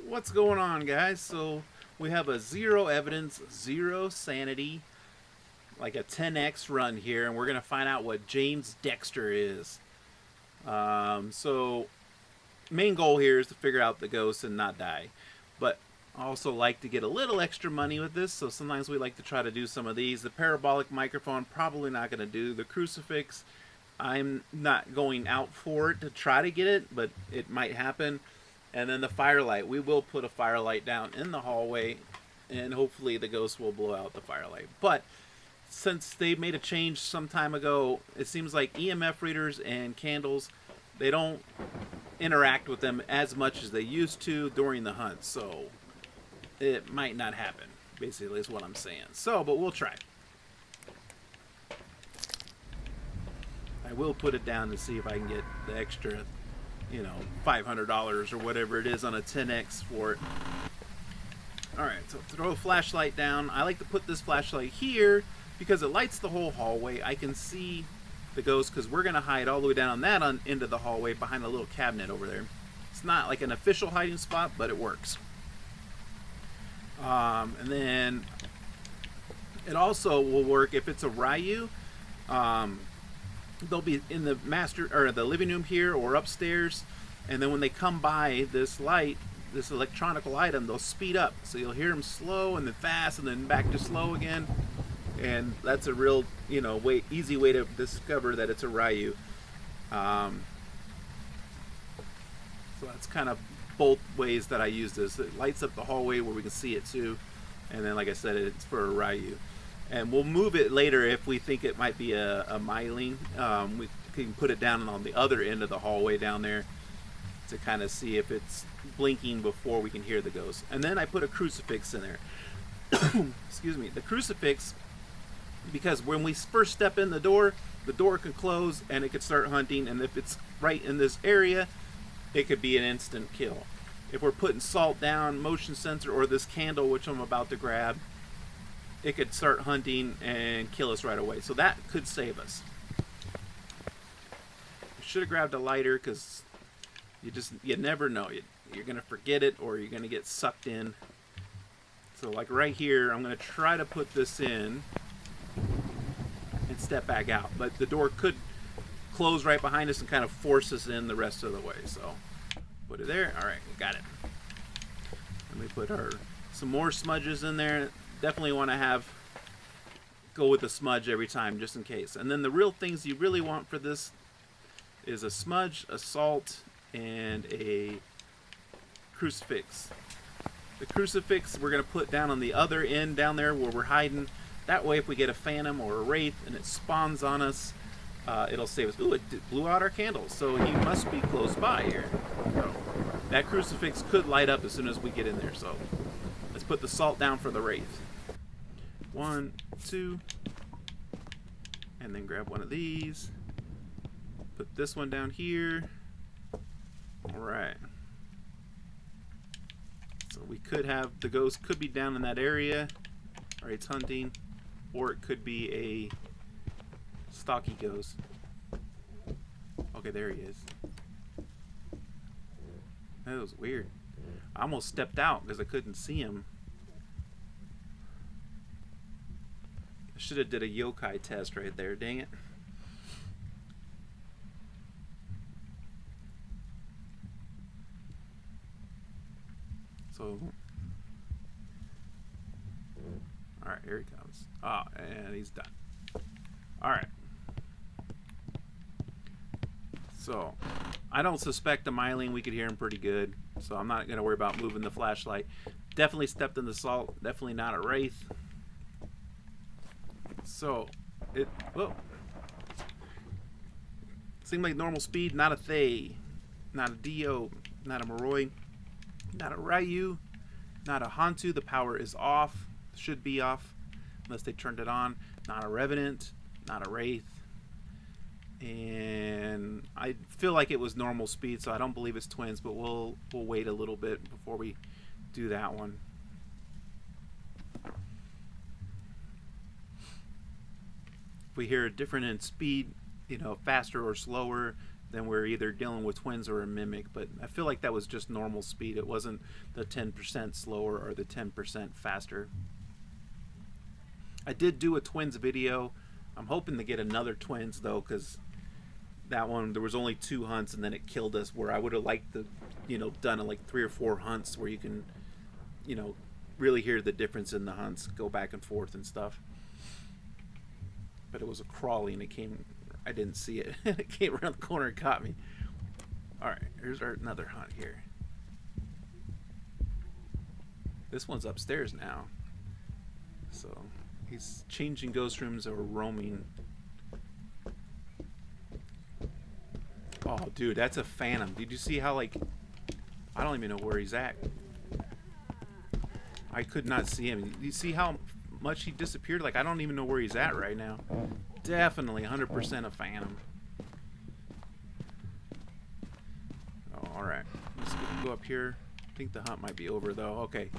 What's going on, guys? So we have a zero evidence, zero sanity, like a 10x run here, and we're gonna find out what James Dexter is. So main goal here is to figure out the ghost and not die, but I also like to get a little extra money with this, so sometimes we like to try to do some of these. The parabolic microphone, probably not going to do. The crucifix, I'm not going out for it to try to get it, but it might happen. And then the firelight, we will put a firelight down in the hallway, and hopefully the ghost will blow out the firelight. But since they made a change some time ago, it seems like EMF readers and candles, they don't interact with them as much as they used to during the hunt. So it might not happen, basically, is what I'm saying. So, but we'll try. I will put it down to see if I can get the extra, $500 or whatever it is on a 10x for it. Alright, so throw a flashlight down. I like to put this flashlight here because it lights the whole hallway. I can see the ghost because we're going to hide all the way down that end of the hallway behind a little cabinet over there. It's not like an official hiding spot, but it works. And then it also will work if it's a Ryu. They'll be in the master or the living room here or upstairs, and then when they come by this light, this electronical item, they'll speed up. So you'll hear them slow and then fast and then back to slow again. And that's a real, easy way to discover that it's a Ryu. So that's kind of both ways that I use this. It lights up the hallway where we can see it too, and then, like I said, it's for a Ryu. And we'll move it later if we think it might be a myling. We can put it down on the other end of the hallway down there to kind of see if it's blinking before we can hear the ghost. And then I put a crucifix in there. Excuse me. The crucifix, because when we first step in the door can close and it could start hunting, and if it's right in this area, it could be an instant kill. If we're putting salt down, motion sensor, or this candle, which I'm about to grab, it could start hunting and kill us right away. So that could save us. I should have grabbed a lighter because you never know. You're going to forget it or you're going to get sucked in. So like right here, I'm going to try to put this in and step back out. But the door could close right behind us and kind of force us in the rest of the way. So put it there. All right, got it. Let me put some more smudges in there. Definitely want to go with a smudge every time just in case. And then the real things you really want for this is a smudge, a salt, and a crucifix. The crucifix we're going to put down on the other end down there where we're hiding. That way if we get a phantom or a wraith and it spawns on us, it'll save us. Ooh, it blew out our candles, so he must be close by here. So that crucifix could light up as soon as we get in there. So let's put the salt down for the wraith. 1, 2, and then grab one of these. Put this one down here. Alright. So we could have, the ghost could be down in that area. Alright, it's hunting. Or it could be a stocky ghost. Okay, there he is. That was weird. I almost stepped out because I couldn't see him. I should have did a yokai test right there, dang it. So, alright, here he comes. Ah, and he's done. Alright. So, I don't suspect a myling. We could hear him pretty good. So I'm not going to worry about moving the flashlight. Definitely stepped in the salt. Definitely not a wraith. So, seemed like normal speed. Not a Thay. Not a Dio. Not a Moroi. Not a Ryu. Not a Hantu. The power is off. Should be off. Unless they turned it on. Not a Revenant. Not a wraith. And I feel like it was normal speed, so I don't believe it's twins, but we'll wait a little bit before we do that one. If we hear a different in speed, faster or slower, then we're either dealing with twins or a mimic. But I feel like that was just normal speed. It wasn't the 10% slower or the 10% faster. I did do a twins video. I'm hoping to get another twins though, because that one there was only 2 hunts and then it killed us. Where I would have liked to, done like 3 or 4 hunts where you can, really hear the difference in the hunts, go back and forth and stuff. But it was a crawly and it came. I didn't see it. It came around the corner and caught me. All right, here's another hunt here. This one's upstairs now, so he's changing ghost rooms or roaming. Oh, dude, that's a phantom. Did you see how, like, I don't even know where he's at. I could not see him. You see how much he disappeared? Like, I don't even know where he's at right now. Definitely 100% a phantom. Oh, alright. Let's go up here. I think the hunt might be over, though. Okay.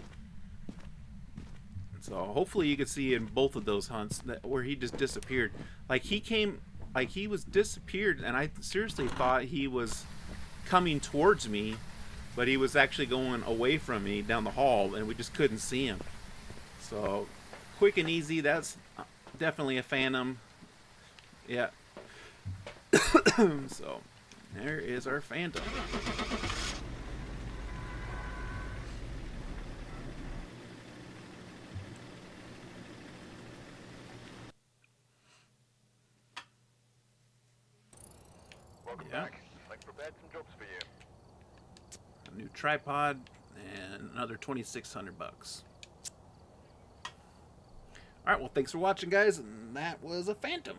So, hopefully you could see in both of those hunts where he just disappeared. Like, he came... Like, he was disappeared, and I seriously thought he was coming towards me, but he was actually going away from me down the hall, and we just couldn't see him. So, quick and easy, that's definitely a phantom. Yeah. So, there is our phantom. Welcome back. I've prepared some jobs for you. A new tripod and another $2,600. All right, well, thanks for watching, guys, and that was a phantom.